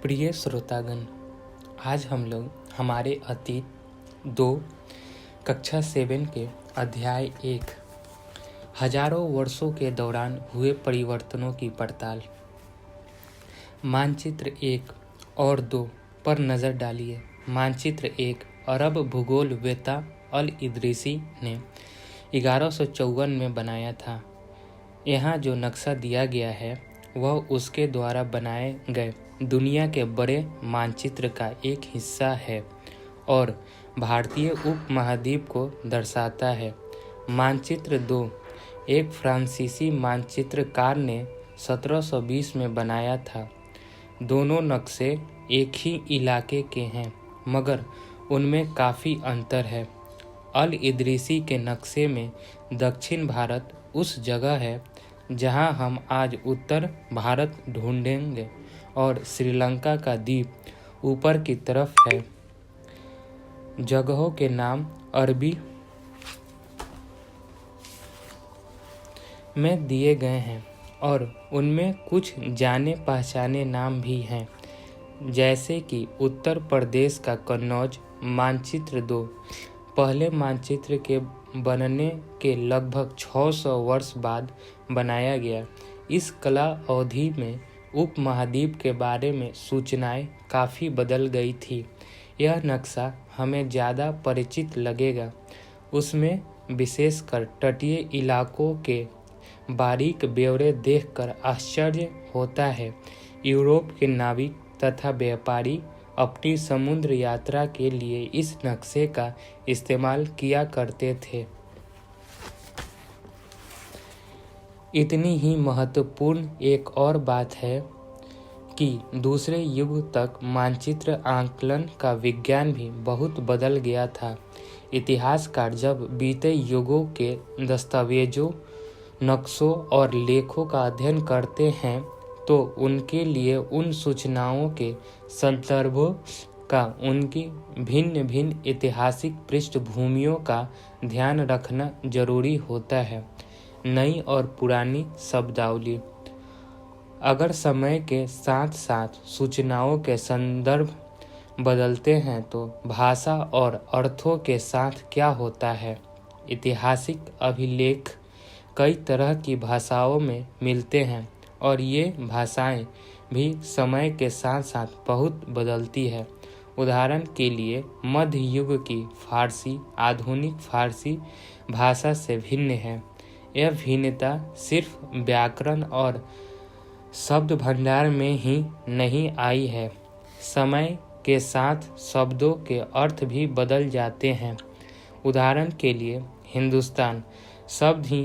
प्रिय श्रोतागण, आज हम लोग हमारे अतीत 2 कक्षा 7 के अध्याय 1 हजारों वर्षों के दौरान हुए परिवर्तनों की पड़ताल मानचित्र 1 और 2 पर नज़र डालिए। मानचित्र 1 अरब भूगोलवेत्ता अल इदरीसी ने 1154 में बनाया था। यहाँ जो नक्शा दिया गया है वह उसके द्वारा बनाए गए दुनिया के बड़े मानचित्र का एक हिस्सा है और भारतीय उपमहाद्वीप को दर्शाता है। मानचित्र 2 एक फ्रांसीसी मानचित्रकार ने 1720 में बनाया था। दोनों नक्शे एक ही इलाके के हैं मगर उनमें काफ़ी अंतर है। अल इदरीसी के नक्शे में दक्षिण भारत उस जगह है जहां हम आज उत्तर भारत ढूंढेंगे और श्रीलंका का द्वीप ऊपर की तरफ है। जगहों के नाम अरबी में दिए गए हैं और उनमें कुछ जाने पहचाने नाम भी हैं, जैसे कि उत्तर प्रदेश का कन्नौज। मानचित्र 2 पहले मानचित्र के बनने के लगभग 600 वर्ष बाद बनाया गया। इस कला अवधि में उपमहाद्वीप के बारे में सूचनाएं काफ़ी बदल गई थी। यह नक्शा हमें ज़्यादा परिचित लगेगा। उसमें विशेषकर तटीय इलाकों के बारीक ब्यौरे देखकर आश्चर्य होता है। यूरोप के नाविक तथा व्यापारी अपनी समुद्र यात्रा के लिए इस नक्शे का इस्तेमाल किया करते थे। इतनी ही महत्वपूर्ण एक और बात है कि दूसरे युग तक मानचित्र आंकलन का विज्ञान भी बहुत बदल गया था। इतिहासकार जब बीते युगों के दस्तावेजों, नक्शों और लेखों का अध्ययन करते हैं तो उनके लिए उन सूचनाओं के संदर्भों का, उनकी भिन्न भिन्न ऐतिहासिक पृष्ठभूमियों का ध्यान रखना जरूरी होता है। नई और पुरानी शब्दावली अगर समय के साथ साथ सूचनाओं के संदर्भ बदलते हैं तो भाषा और अर्थों के साथ क्या होता है। ऐतिहासिक अभिलेख कई तरह की भाषाओं में मिलते हैं और ये भाषाएं भी समय के साथ साथ बहुत बदलती है। उदाहरण के लिए मध्य युग की फारसी आधुनिक फारसी भाषा से भिन्न है। यह भिन्नता सिर्फ व्याकरण और शब्द भंडार में ही नहीं आई है, समय के साथ शब्दों के अर्थ भी बदल जाते हैं। उदाहरण के लिए हिंदुस्तान शब्द ही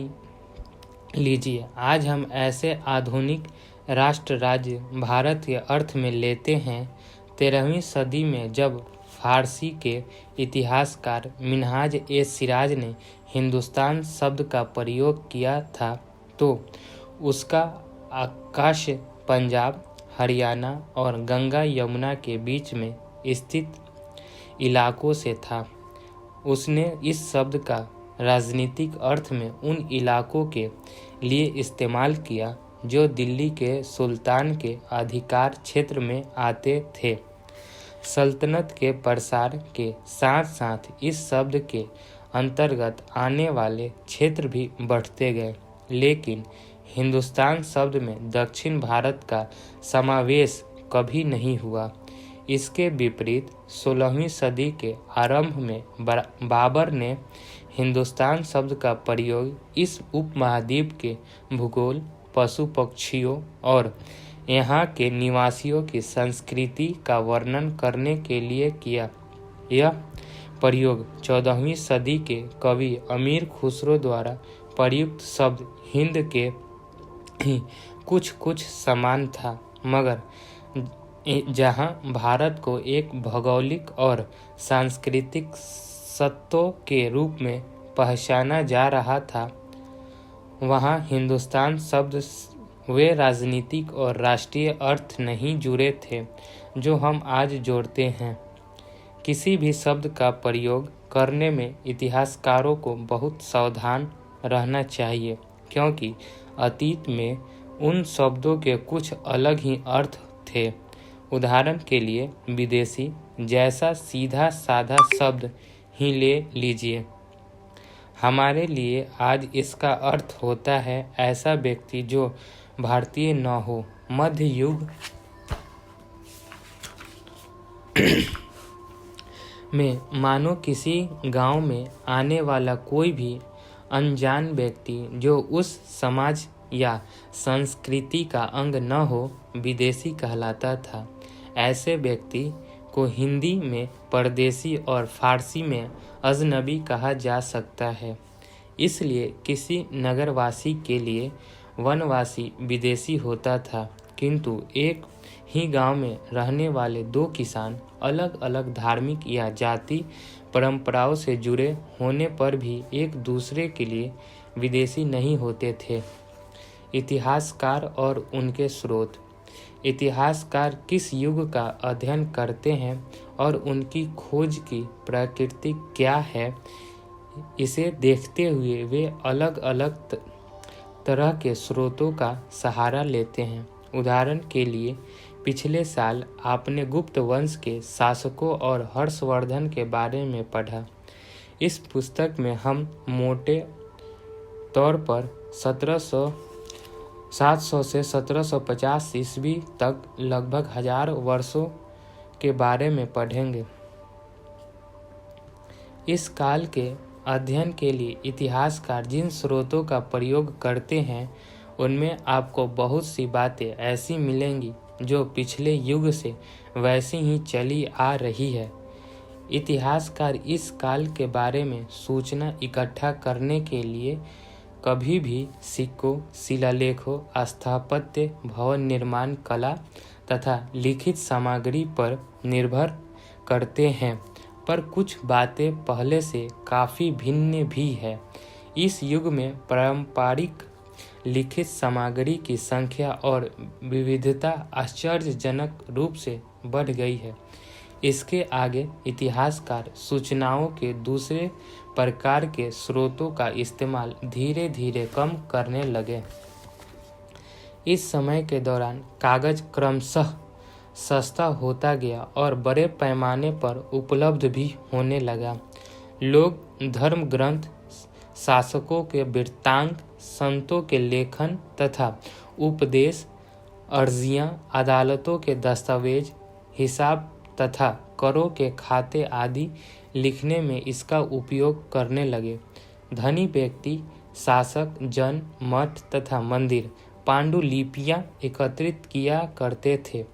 लीजिए। आज हम ऐसे आधुनिक राष्ट्र राज्य भारत के अर्थ में लेते हैं। 13वीं सदी में जब फारसी के इतिहासकार मिन्हाज ए सिराज ने हिंदुस्तान शब्द का प्रयोग किया था तो उसका आकाश पंजाब, हरियाणा और गंगा यमुना के बीच में स्थित इलाकों से था। उसने इस शब्द का राजनीतिक अर्थ में उन इलाकों के लिए इस्तेमाल किया जो दिल्ली के सुल्तान के अधिकार क्षेत्र में आते थे। सल्तनत के प्रसार के साथ साथ इस शब्द के अंतर्गत आने वाले क्षेत्र भी बढ़ते गए, लेकिन हिंदुस्तान शब्द में दक्षिण भारत का समावेश कभी नहीं हुआ। इसके विपरीत 16वीं सदी के आरंभ में बाबर ने हिंदुस्तान शब्द का प्रयोग इस उपमहाद्वीप के भूगोल, पशु पक्षियों और यहाँ के निवासियों की संस्कृति का वर्णन करने के लिए किया। यह प्रयोग 14वीं सदी के कवि अमीर खुसरो द्वारा प्रयुक्त शब्द हिंद के ही कुछ समान था, मगर जहाँ भारत को एक भौगोलिक और सांस्कृतिक सत्ता के रूप में पहचाना जा रहा था, वहाँ हिंदुस्तान शब्द वे राजनीतिक और राष्ट्रीय अर्थ नहीं जुड़े थे जो हम आज जोड़ते हैं। किसी भी शब्द का प्रयोग करने में इतिहासकारों को बहुत सावधान रहना चाहिए, क्योंकि अतीत में उन शब्दों के कुछ अलग ही अर्थ थे। उदाहरण के लिए विदेशी जैसा सीधा साधा शब्द ही ले लीजिए। हमारे लिए आज इसका अर्थ होता है ऐसा व्यक्ति जो भारतीय न हो। मध्य युग में मानो किसी गांव में आने वाला कोई भी अनजान व्यक्ति जो उस समाज या संस्कृति का अंग न हो विदेशी कहलाता था। ऐसे व्यक्ति को हिंदी में परदेशी और फारसी में अजनबी कहा जा सकता है। इसलिए किसी नगरवासी के लिए वनवासी विदेशी होता था, किंतु एक ही गांव में रहने वाले दो किसान अलग अलग धार्मिक या जाति परंपराओं से जुड़े होने पर भी एक दूसरे के लिए विदेशी नहीं होते थे। इतिहासकार और उनके स्रोत। इतिहासकार किस युग का अध्ययन करते हैं और उनकी खोज की प्रकृति क्या है, इसे देखते हुए वे अलग अलग तरह के स्रोतों का सहारा लेते हैं। उदाहरण के लिए पिछले साल आपने गुप्त वंश के शासकों और हर्षवर्धन के बारे में पढ़ा। इस पुस्तक में हम मोटे तौर पर 700 से 1750 ईस्वी तक लगभग 1000 वर्षों के बारे में पढ़ेंगे। इस काल के अध्ययन के लिए इतिहासकार जिन स्रोतों का प्रयोग करते हैं उनमें आपको बहुत सी बातें ऐसी मिलेंगी जो पिछले युग से वैसी ही चली आ रही है। इतिहासकार इस काल के बारे में सूचना इकट्ठा करने के लिए कभी भी सिक्कों, शिलालेखों, स्थापत्य, भवन निर्माण कला तथा लिखित सामग्री पर निर्भर करते हैं, पर कुछ बातें पहले से काफ़ी भिन्न भी है। इस युग में पारंपरिक लिखित सामग्री की संख्या और विविधता आश्चर्यजनक रूप से बढ़ गई है। इसके आगे इतिहासकार सूचनाओं के दूसरे प्रकार के स्रोतों का इस्तेमाल धीरे धीरे कम करने लगे। इस समय के दौरान कागज क्रमशः सस्ता होता गया और बड़े पैमाने पर उपलब्ध भी होने लगा। लोग धर्म ग्रंथ, शासकों के वृत्तांत, संतों के लेखन तथा उपदेश, अर्जियां, अदालतों के दस्तावेज, हिसाब तथा करों के खाते आदि लिखने में इसका उपयोग करने लगे। धनी व्यक्ति, शासक, जन, मठ तथा मंदिर पांडुलिपियां एकत्रित किया करते थे।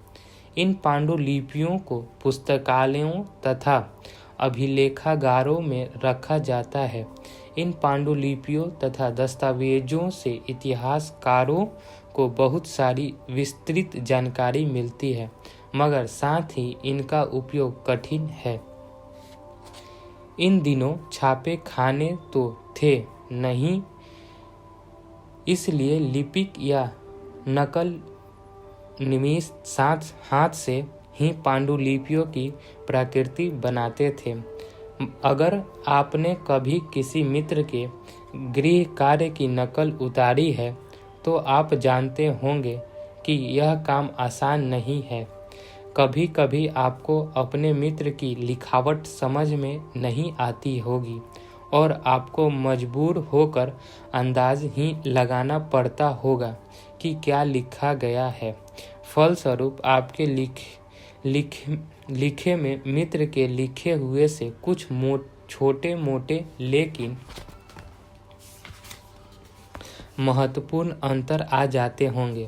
इन पांडुलिपियों को पुस्तकालयों तथा अभिलेखागारों में रखा जाता है। इन पांडुलिपियों तथा दस्तावेजों से इतिहासकारों को बहुत सारी विस्तृत जानकारी मिलती है, मगर साथ ही इनका उपयोग कठिन है। इन दिनों छापे खाने तो थे नहीं, इसलिए लिपिक या नकल निमिष हाथ से ही पांडुलिपियों की प्रकृति बनाते थे। अगर आपने कभी किसी मित्र के गृह कार्य की नकल उतारी है तो आप जानते होंगे कि यह काम आसान नहीं है। कभी कभी आपको अपने मित्र की लिखावट समझ में नहीं आती होगी और आपको मजबूर होकर अंदाज ही लगाना पड़ता होगा कि क्या लिखा गया है। फलस्वरूप आपके लिखे में मित्र के लिखे हुए से कुछ छोटे मोटे लेकिन महत्वपूर्ण अंतर आ जाते होंगे।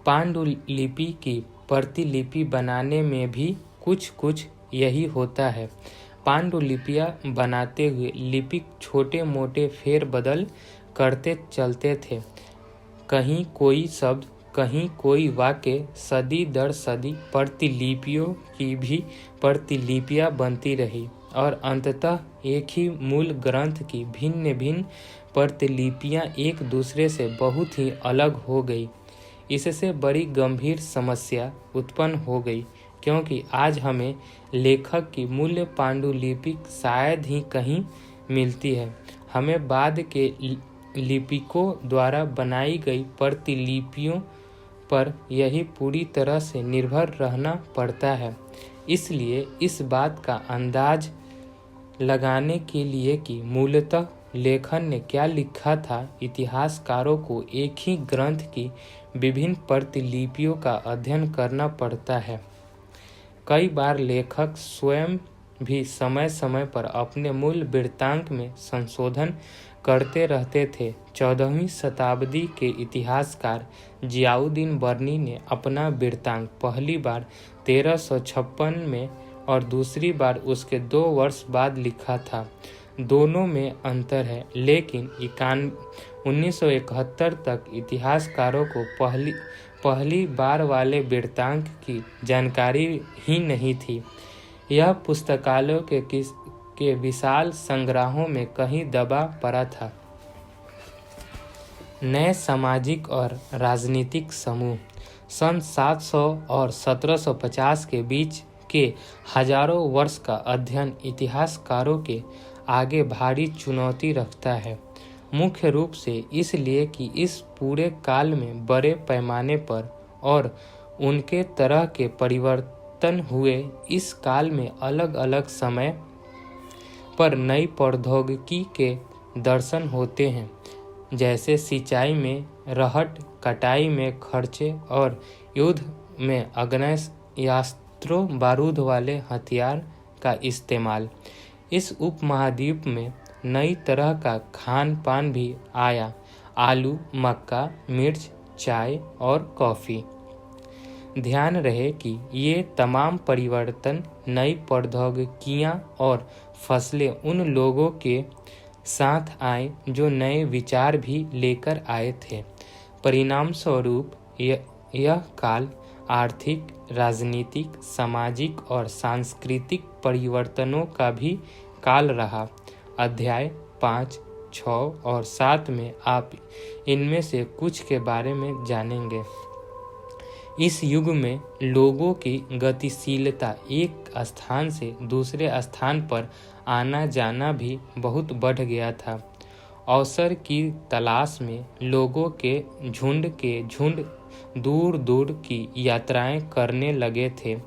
पांडुलिपि की प्रतिलिपि बनाने में भी कुछ यही होता है। पांडुलिपियां बनाते हुए लिपिक छोटे मोटे फेरबदल करते चलते थे। कहीं कोई शब्द, कहीं कोई वाक्य, सदी दर सदी प्रतिलिपियों की भी प्रतिलिपियां बनती रही और अंततः एक ही मूल ग्रंथ की भिन्न भिन्न प्रतिलिपियां एक दूसरे से बहुत ही अलग हो गई। इससे बड़ी गंभीर समस्या उत्पन्न हो गई, क्योंकि आज हमें लेखक की मूल पांडुलिपि शायद ही कहीं मिलती है। हमें बाद के लिपिकों द्वारा बनाई गई प्रतिलिपियों पर यही पूरी तरह से निर्भर रहना पड़ता है। इसलिए इस बात का अंदाज लगाने के लिए कि मूलतः लेखन ने क्या लिखा था, इतिहासकारों को एक ही ग्रंथ की विभिन्न प्रतिलिपियों का अध्ययन करना पड़ता है। कई बार लेखक स्वयं भी समय समय पर अपने मूल वृत्तांत में संशोधन करते रहते थे। 14वीं शताब्दी के इतिहासकार जियाउद्दीन बर्नी ने अपना वृत्तांत पहली बार 1356 में और दूसरी बार उसके 2 वर्ष बाद लिखा था। दोनों में अंतर है, लेकिन 1971 तक इतिहासकारों को पहली बार वाले वृत्तांत की जानकारी ही नहीं थी। यह पुस्तकालयों के विशाल संग्रहों में कहीं दबा पड़ा था। नए सामाजिक और राजनीतिक समूह सन 700 और 1750 के बीच के हजारों वर्ष का अध्ययन इतिहासकारों के आगे भारी चुनौती रखता है। मुख्य रूप से इसलिए कि इस पूरे काल में बड़े पैमाने पर और उनके तरह के परिवर्तन हुए। इस काल में अलग अलग समय पर नई प्रौद्योगिकी के दर्शन होते हैं, जैसे सिंचाई में रहट, कटाई में खर्चे और युद्ध में आग्नेयास्त्रों, बारूद वाले हथियार का इस्तेमाल। इस उपमहाद्वीप में नई तरह का खान पान भी आया, आलू, मक्का, मिर्च, चाय और कॉफ़ी। ध्यान रहे कि ये तमाम परिवर्तन, नई प्रौद्योगिकियां और फसलें उन लोगों के साथ आए जो नए विचार भी लेकर आए थे। परिणाम स्वरूप यह काल आर्थिक, राजनीतिक, सामाजिक और सांस्कृतिक परिवर्तनों का भी काल रहा। अध्याय 5, 6 और 7 में आप इनमें से कुछ के बारे में जानेंगे। इस युग में लोगों की गतिशीलता, एक स्थान से दूसरे स्थान पर आना जाना भी बहुत बढ़ गया था। अवसर की तलाश में लोगों के झुंड दूर दूर की यात्राएं करने लगे थे।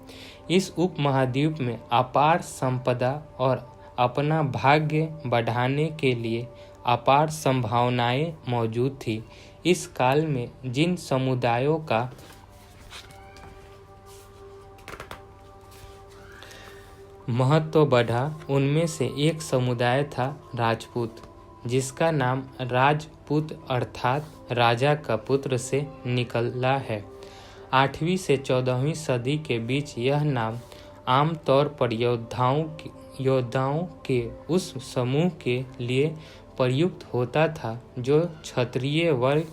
इस उपमहाद्वीप में अपार संपदा और अपना भाग्य बढ़ाने के लिए अपार संभावनाएं मौजूद थी। इस काल में जिन समुदायों का महत्व बढ़ा, उनमें से एक समुदाय था राजपूत, जिसका नाम राजपूत अर्थात राजा का पुत्र से निकला है। 8वीं से 14वीं सदी के बीच यह नाम आमतौर पर योद्धाओं के उस समूह के लिए प्रयुक्त होता था जो क्षत्रिय वर्ग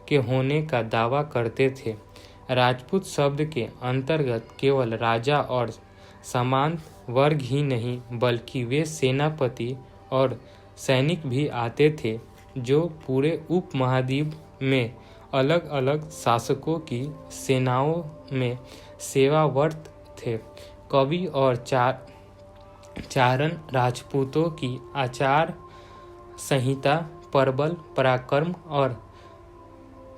के होने का दावा करते थे। राजपूत शब्द के अंतर्गत केवल राजा और सामंत वर्ग ही नहीं, बल्कि वे सेनापति और सैनिक भी आते थे जो पूरे उपमहाद्वीप में अलग अलग शासकों की सेनाओं में सेवारत थे। कवि और चारण राजपूतों की आचार संहिता प्रबल पराक्रम और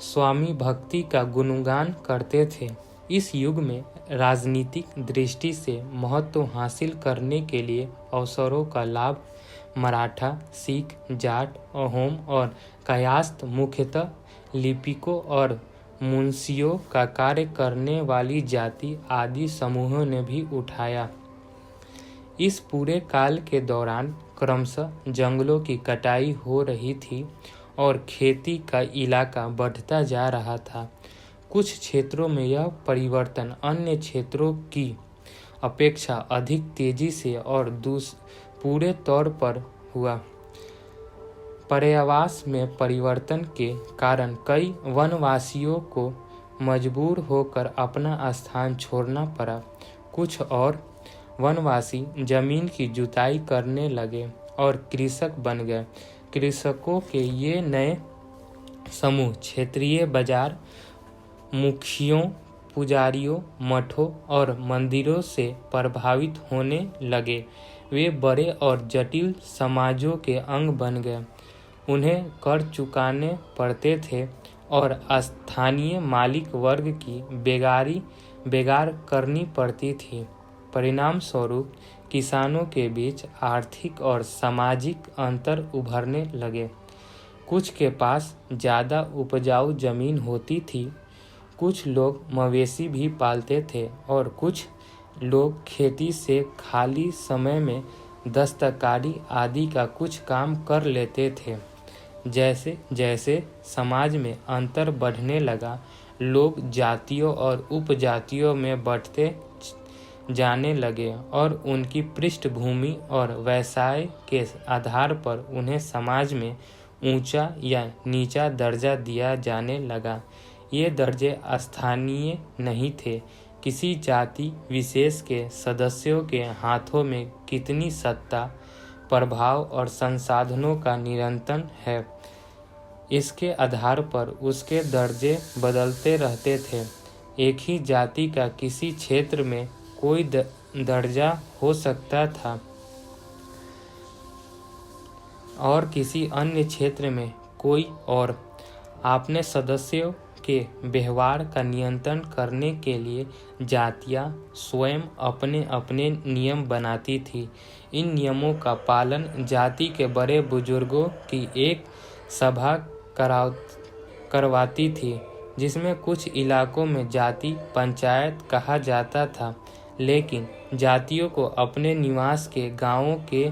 स्वामी भक्ति का गुणगान करते थे। इस युग में राजनीतिक दृष्टि से महत्व हासिल करने के लिए अवसरों का लाभ मराठा, सिख, जाट, अहोम और कायस्थ, मुख्यतः लिपिकों और मुंशियों का कार्य करने वाली जाति आदि समूहों ने भी उठाया। इस पूरे काल के दौरान क्रमशः जंगलों की कटाई हो रही थी और खेती का इलाका बढ़ता जा रहा था। कुछ क्षेत्रों में यह परिवर्तन अन्य क्षेत्रों की अपेक्षा अधिक तेजी से और पूरे तौर पर हुआ। पर्यावरण में परिवर्तन के कारण कई वनवासियों को मजबूर होकर अपना स्थान छोड़ना पड़ा। कुछ और वनवासी जमीन की जुताई करने लगे और कृषक बन गए। कृषकों के ये नए समूह क्षेत्रीय बाजार, मुखियों, पुजारियों, मठों और मंदिरों से प्रभावित होने लगे। वे बड़े और जटिल समाजों के अंग बन गए। उन्हें कर चुकाने पड़ते थे और स्थानीय मालिक वर्ग की बेगार करनी पड़ती थी। परिणाम स्वरूप किसानों के बीच आर्थिक और सामाजिक अंतर उभरने लगे। कुछ के पास ज़्यादा उपजाऊ जमीन होती थी, कुछ लोग मवेशी भी पालते थे और कुछ लोग खेती से खाली समय में दस्तकारी आदि का कुछ काम कर लेते थे। जैसे जैसे समाज में अंतर बढ़ने लगा, लोग जातियों और उपजातियों में बंटते जाने लगे और उनकी पृष्ठभूमि और व्यवसाय के आधार पर उन्हें समाज में ऊंचा या नीचा दर्जा दिया जाने लगा। ये दर्जे स्थानीय नहीं थे। किसी जाति विशेष के सदस्यों के हाथों में कितनी सत्ता, प्रभाव और संसाधनों का नियंत्रण है, इसके आधार पर उसके दर्जे बदलते रहते थे। एक ही जाति का किसी क्षेत्र में कोई दर्जा हो सकता था और किसी अन्य क्षेत्र में कोई और। अपने सदस्यों के व्यवहार का नियंत्रण करने के लिए जातियां स्वयं अपने अपने नियम बनाती थी। इन नियमों का पालन जाति के बड़े बुजुर्गों की एक सभा करवाती थी, जिसमें कुछ इलाकों में जाति पंचायत कहा जाता था। लेकिन जातियों को अपने निवास के गांवों के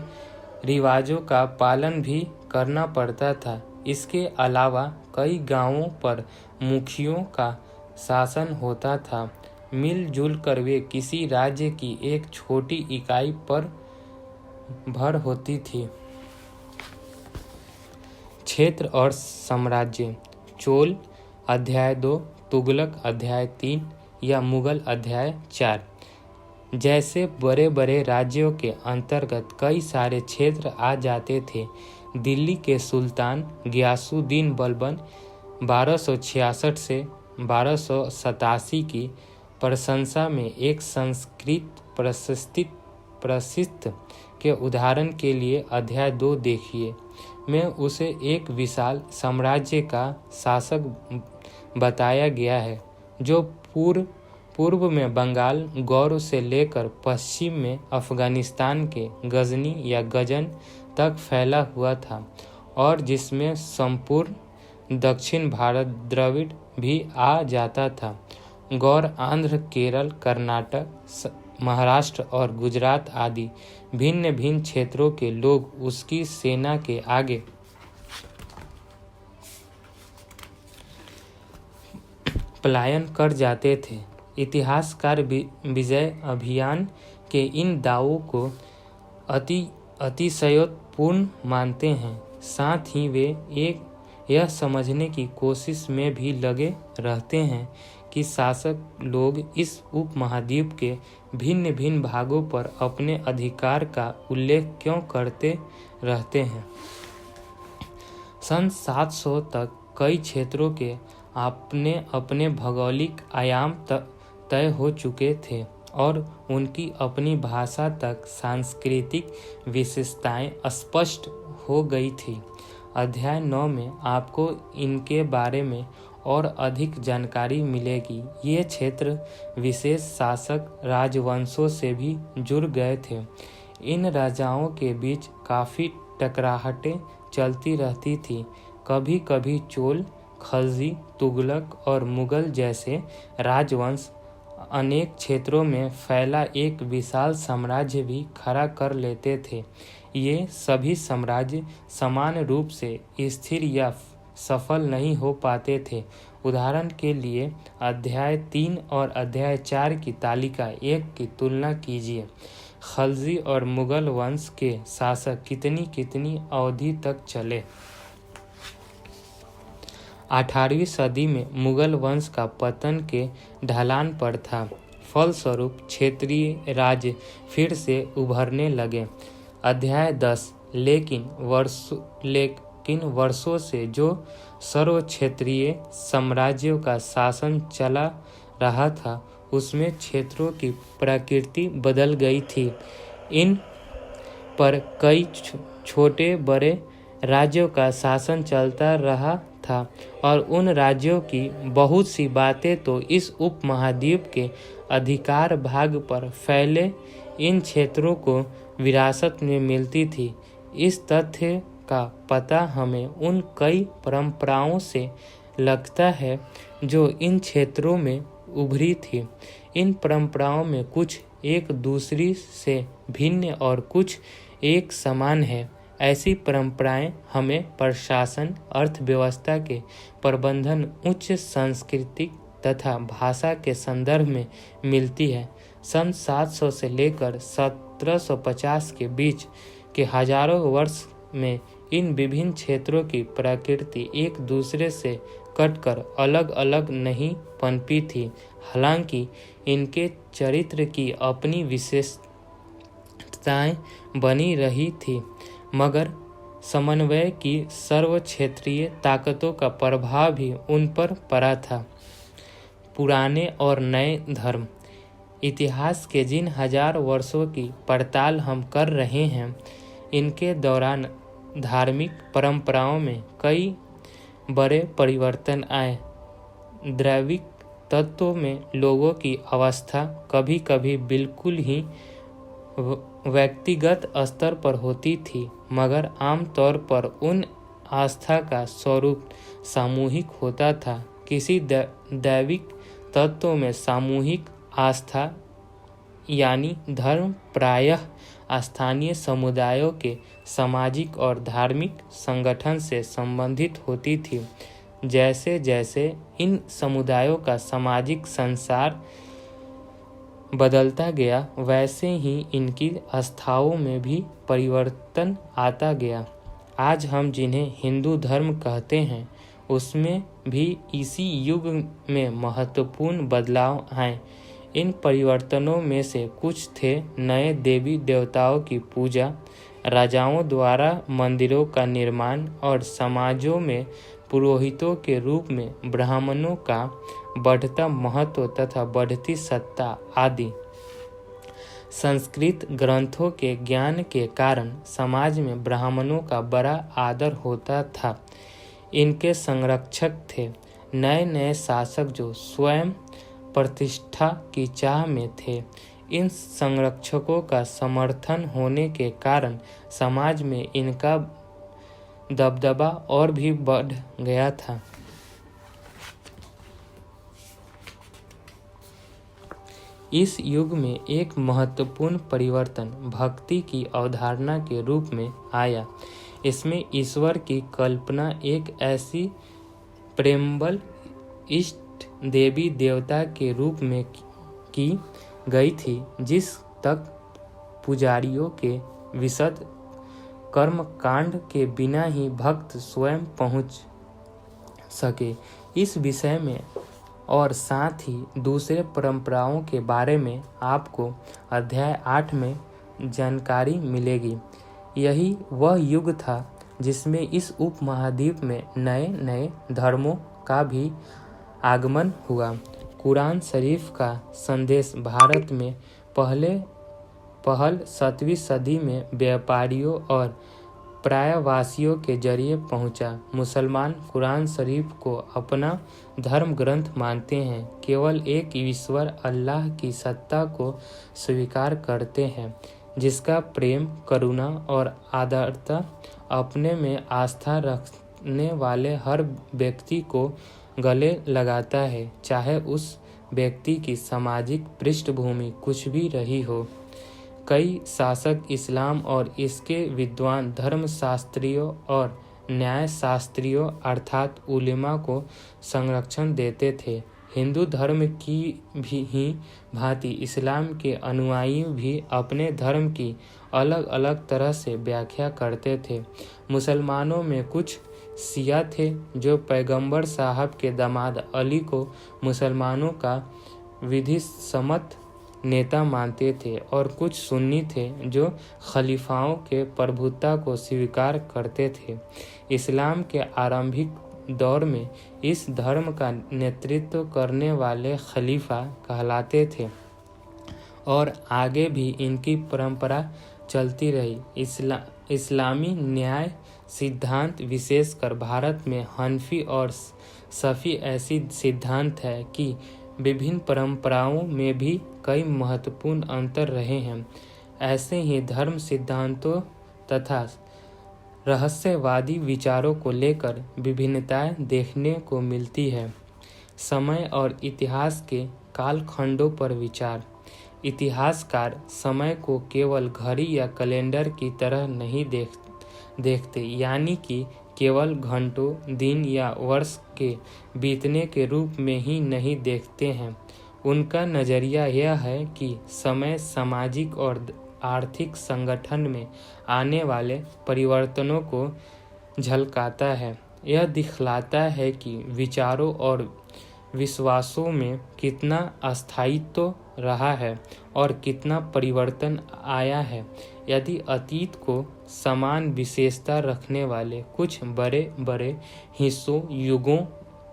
रिवाजों का पालन भी करना पड़ता था। इसके अलावा कई गांवों पर मुखियों का शासन होता था। मिलजुल कर वे किसी राज्य की एक छोटी इकाई पर भर होती थी। क्षेत्र और साम्राज्य। चोल अध्याय 2, तुगलक अध्याय 3 या मुगल अध्याय 4। जैसे बड़े बड़े राज्यों के अंतर्गत कई सारे क्षेत्र आ जाते थे। दिल्ली के सुल्तान गियासुद्दीन बलबन 1266 से 1287 की प्रशंसा में एक संस्कृत प्रसिद्ध के उदाहरण के लिए अध्याय 2 देखिए। में उसे एक विशाल साम्राज्य का शासक बताया गया है, जो पूर्व में बंगाल गौर से लेकर पश्चिम में अफगानिस्तान के गजनी या गजन तक फैला हुआ था और जिसमें संपूर्ण दक्षिण भारत द्रविड़ भी आ जाता था। गौर आंध्र, केरल, कर्नाटक, महाराष्ट्र और गुजरात आदि भिन्न भिन्न क्षेत्रों के लोग उसकी सेना के आगे पलायन कर जाते थे। इतिहासकार विजय अभियान के इन दावों को अतिशयोक्तिपूर्ण मानते हैं। साथ ही वे यह समझने की कोशिश में भी लगे रहते हैं कि शासक लोग इस उपमहाद्वीप के भिन्न भिन्न भागों पर अपने अधिकार का उल्लेख क्यों करते रहते हैं। सन 700 तक कई क्षेत्रों के अपने अपने भौगोलिक आयाम तय हो चुके थे और उनकी अपनी भाषा तक सांस्कृतिक विशेषताएं स्पष्ट हो गई थी। अध्याय 9 में आपको इनके बारे में और अधिक जानकारी मिलेगी। ये क्षेत्र विशेष शासक राजवंशों से भी जुड़ गए थे। इन राजाओं के बीच काफ़ी टकराहटें चलती रहती थी। कभी कभी चोल, खलजी, तुगलक और मुगल जैसे राजवंश अनेक क्षेत्रों में फैला एक विशाल साम्राज्य भी खड़ा कर लेते थे। ये सभी साम्राज्य समान रूप से स्थिर या सफल नहीं हो पाते थे। उदाहरण के लिए अध्याय 3 और अध्याय 4 की तालिका 1 की तुलना कीजिए। खलजी और मुगल वंश के शासक कितनी अवधि तक चले। 18वीं सदी में मुगल वंश का पतन के ढलान पर था। फलस्वरूप क्षेत्रीय राज्य फिर से उभरने लगे। अध्याय 10 लेकिन वर्षों से जो सर्व क्षेत्रीय साम्राज्यों का शासन चला रहा था, उसमें क्षेत्रों की प्रकृति बदल गई थी। इन पर कई छोटे बड़े राज्यों का शासन चलता रहा था और उन राज्यों की बहुत सी बातें तो इस उपमहाद्वीप के अधिकार भाग पर फैले इन क्षेत्रों को विरासत में मिलती थी। इस तथ्य का पता हमें उन कई परंपराओं से लगता है जो इन क्षेत्रों में उभरी थी। इन परंपराओं में कुछ एक दूसरी से भिन्न और कुछ एक समान है। ऐसी परंपराएं हमें प्रशासन, अर्थव्यवस्था के प्रबंधन, उच्च सांस्कृतिक तथा भाषा के संदर्भ में मिलती है। सन 700 से लेकर 1750 के बीच के हजारों वर्ष में इन विभिन्न क्षेत्रों की प्रकृति एक दूसरे से कटकर अलग अलग नहीं पनपी थी। हालांकि इनके चरित्र की अपनी विशेषताएं बनी रही थी, मगर समन्वय की सर्व क्षेत्रीय ताकतों का प्रभाव भी उन पर पड़ा था। पुराने और नए धर्म। इतिहास के जिन हजार वर्षों की पड़ताल हम कर रहे हैं, इनके दौरान धार्मिक परंपराओं में कई बड़े परिवर्तन आए। दैविक तत्वों में लोगों की अवस्था कभी कभी बिल्कुल ही व्यक्तिगत स्तर पर होती थी, मगर आमतौर पर उन आस्था का स्वरूप सामूहिक होता था। किसी दैविक तत्वों में सामूहिक आस्था यानी धर्म प्रायः स्थानीय समुदायों के सामाजिक और धार्मिक संगठन से संबंधित होती थी। जैसे जैसे इन समुदायों का सामाजिक संसार बदलता गया, वैसे ही इनकी आस्थाओं में भी परिवर्तन आता गया। आज हम जिन्हें हिंदू धर्म कहते हैं, उसमें भी इसी युग में महत्वपूर्ण बदलाव आए। इन परिवर्तनों में से कुछ थे नए देवी देवताओं की पूजा, राजाओं द्वारा मंदिरों का निर्माण और समाजों में पुरोहितों के रूप में ब्राह्मणों का बढ़ता महत्व तथा बढ़ती सत्ता आदि। संस्कृत ग्रंथों के ज्ञान के कारण समाज में ब्राह्मणों का बड़ा आदर होता था। इनके संरक्षक थे नए नए शासक जो स्वयं प्रतिष्ठा की चाह में थे। इन संरक्षकों का समर्थन होने के कारण समाज में इनका दबदबा और भी बढ़ गया था। इस युग में एक महत्वपूर्ण परिवर्तन भक्ति की अवधारणा के रूप में आया। इसमें ईश्वर की कल्पना एक ऐसी प्रेमबल इष्ट देवी देवता के रूप में की गई थी जिस तक पुजारियों के विशद कर्म कांड के बिना ही भक्त स्वयं पहुंच सके। इस विषय में और साथ ही दूसरे परंपराओं के बारे में आपको अध्याय 8 में जानकारी मिलेगी। यही वह युग था जिसमें इस उपमहाद्वीप में नए नए धर्मों का भी आगमन हुआ। कुरान शरीफ का संदेश भारत में पहल 7वीं सदी में व्यापारियों और प्रायवासियों के जरिए पहुंचा। मुसलमान कुरान शरीफ को अपना धर्म ग्रंथ मानते हैं, केवल एक ईश्वर अल्लाह की सत्ता को स्वीकार करते हैं, जिसका प्रेम, करुणा और आदरता अपने में आस्था रखने वाले हर व्यक्ति को गले लगाता है, चाहे उस व्यक्ति की सामाजिक पृष्ठभूमि कुछ भी रही हो। कई शासक इस्लाम और इसके विद्वान धर्मशास्त्रियों और न्यायशास्त्रियों अर्थात उलेमा को संरक्षण देते थे। हिंदू धर्म की भी ही भांति इस्लाम के अनुयायी भी अपने धर्म की अलग अलग तरह से व्याख्या करते थे। मुसलमानों में कुछ शिया थे जो पैगंबर साहब के दामाद अली को मुसलमानों का विधिसम्मत नेता मानते थे और कुछ सुन्नी थे जो खलीफाओं के प्रभुता को स्वीकार करते थे। इस्लाम के आरंभिक दौर में इस धर्म का नेतृत्व करने वाले खलीफा कहलाते थे और आगे भी इनकी परंपरा चलती रही। इस्लामी न्याय सिद्धांत विशेषकर भारत में हनफी और शफी ऐसी सिद्धांत है कि विभिन्न परंपराओं में भी कई महत्वपूर्ण अंतर रहे हैं। ऐसे ही धर्म सिद्धांतों तथा रहस्यवादी विचारों को लेकर विभिन्नताएं देखने को मिलती है। समय और इतिहास के कालखंडों पर विचार। इतिहासकार समय को केवल घड़ी या कैलेंडर की तरह नहीं देखते, यानी कि केवल घंटों, दिन या वर्ष के बीतने के रूप में ही नहीं देखते हैं। उनका नज़रिया यह है कि समय सामाजिक और आर्थिक संगठन में आने वाले परिवर्तनों को झलकाता है। यह दिखलाता है कि विचारों और विश्वासों में कितना अस्थायित्व रहा है और कितना परिवर्तन आया है। यदि अतीत को समान विशेषता रखने वाले कुछ बड़े बड़े हिस्सों, युगों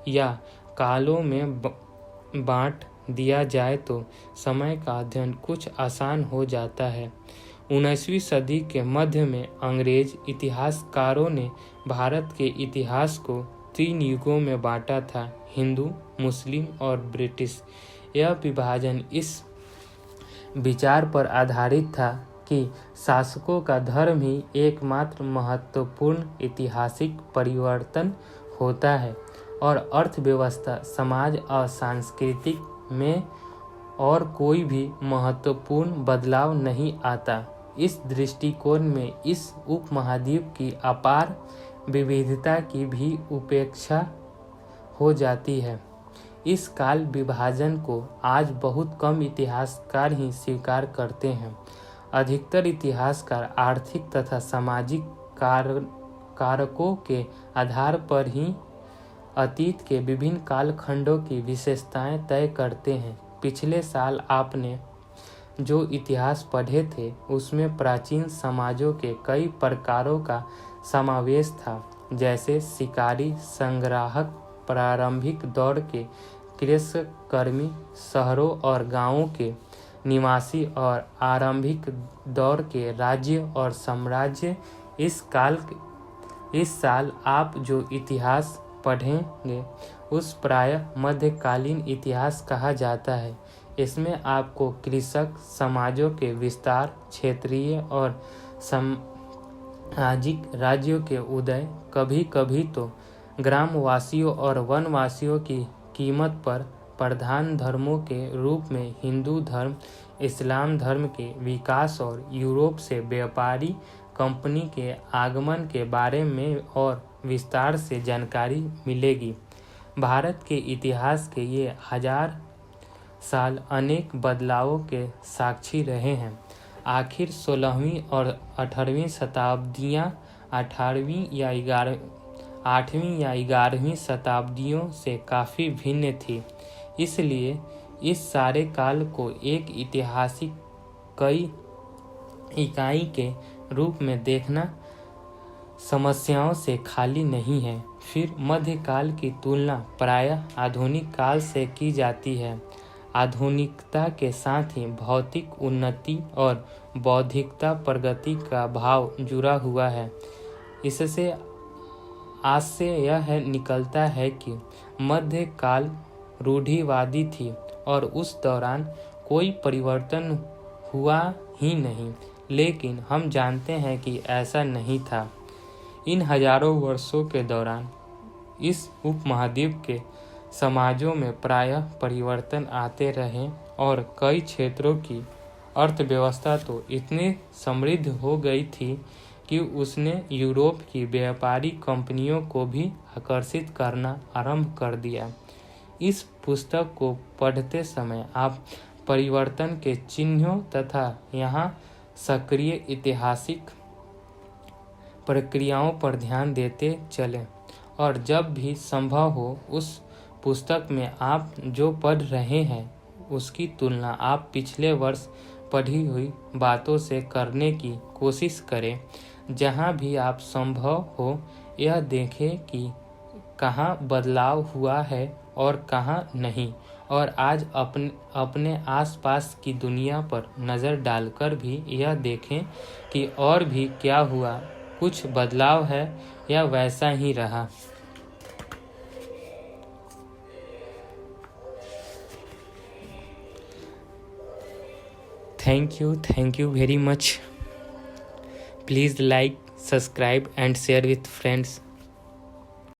या कालों में बांट दिया जाए तो समय का अध्ययन कुछ आसान हो जाता है। 19वीं सदी के मध्य में अंग्रेज इतिहासकारों ने भारत के इतिहास को 3 युगों में बांटा था: हिंदू, मुस्लिम और ब्रिटिश। यह विभाजन इस विचार पर आधारित था कि शासकों का धर्म ही एकमात्र महत्वपूर्ण ऐतिहासिक परिवर्तन होता है और अर्थव्यवस्था, समाज और सांस्कृतिक में और कोई भी महत्वपूर्ण बदलाव नहीं आता। इस दृष्टिकोण में इस उपमहाद्वीप की अपार विविधता की भी उपेक्षा हो जाती है। इस काल विभाजन को आज बहुत कम इतिहासकार ही स्वीकार करते हैं। अधिकतर इतिहासकार आर्थिक तथा सामाजिक कारकों के आधार पर ही अतीत के विभिन्न कालखंडों की विशेषताएं तय करते हैं। पिछले साल आपने जो इतिहास पढ़े थे उसमें प्राचीन समाजों के कई प्रकारों का समावेश था, जैसे शिकारी, संग्राहक, प्रारंभिक दौर के कृषिकर्मी, शहरों और गांवों के निवासी और आरंभिक दौर के राज्य और साम्राज्य। इस साल आप जो इतिहास पढ़ेंगे उस प्रायः मध्यकालीन इतिहास कहा जाता है। इसमें आपको कृषक समाजों के विस्तार, क्षेत्रीय और सामाजिक राज्यों के उदय, कभी कभी तो ग्रामवासियों और वनवासियों की कीमत पर प्रधान धर्मों के रूप में हिंदू धर्म, इस्लाम धर्म के विकास और यूरोप से व्यापारी कंपनी के आगमन के बारे में और विस्तार से जानकारी मिलेगी। भारत के इतिहास के ये 1000 साल अनेक बदलावों के साक्षी रहे हैं। आखिर 16वीं और 18वीं शताब्दियाँ 8वीं या 11वीं शताब्दियों से काफ़ी भिन्न थी। इसलिए इस सारे काल को एक ऐतिहासिक कई इकाई के रूप में देखना समस्याओं से खाली नहीं है। फिर मध्यकाल की तुलना प्रायः आधुनिक काल से की जाती है। आधुनिकता के साथ ही भौतिक उन्नति और बौद्धिकता प्रगति का भाव जुड़ा हुआ है। इससे आज से यह निकलता है कि मध्यकाल रूढ़िवादी थी और उस दौरान कोई परिवर्तन हुआ ही नहीं, लेकिन हम जानते हैं कि ऐसा नहीं था। इन हजारों वर्षों के दौरान इस उपमहाद्वीप के समाजों में प्रायः परिवर्तन आते रहे और कई क्षेत्रों की अर्थव्यवस्था तो इतनी समृद्ध हो गई थी कि उसने यूरोप की व्यापारी कंपनियों को भी आकर्षित करना आरंभ कर दिया। इस पुस्तक को पढ़ते समय आप परिवर्तन के चिन्हों तथा यहाँ सक्रिय ऐतिहासिक प्रक्रियाओं पर ध्यान देते चलें और जब भी संभव हो उस पुस्तक में आप जो पढ़ रहे हैं उसकी तुलना आप पिछले वर्ष पढ़ी हुई बातों से करने की कोशिश करें। जहाँ भी आप संभव हो यह देखें कि कहाँ बदलाव हुआ है और कहाँ नहीं, और आज अपने आसपास की दुनिया पर नज़र डालकर भी यह देखें कि और भी क्या हुआ कुछ बदलाव है या वैसा ही रहा? Thank you very much. Please like, subscribe and share with friends.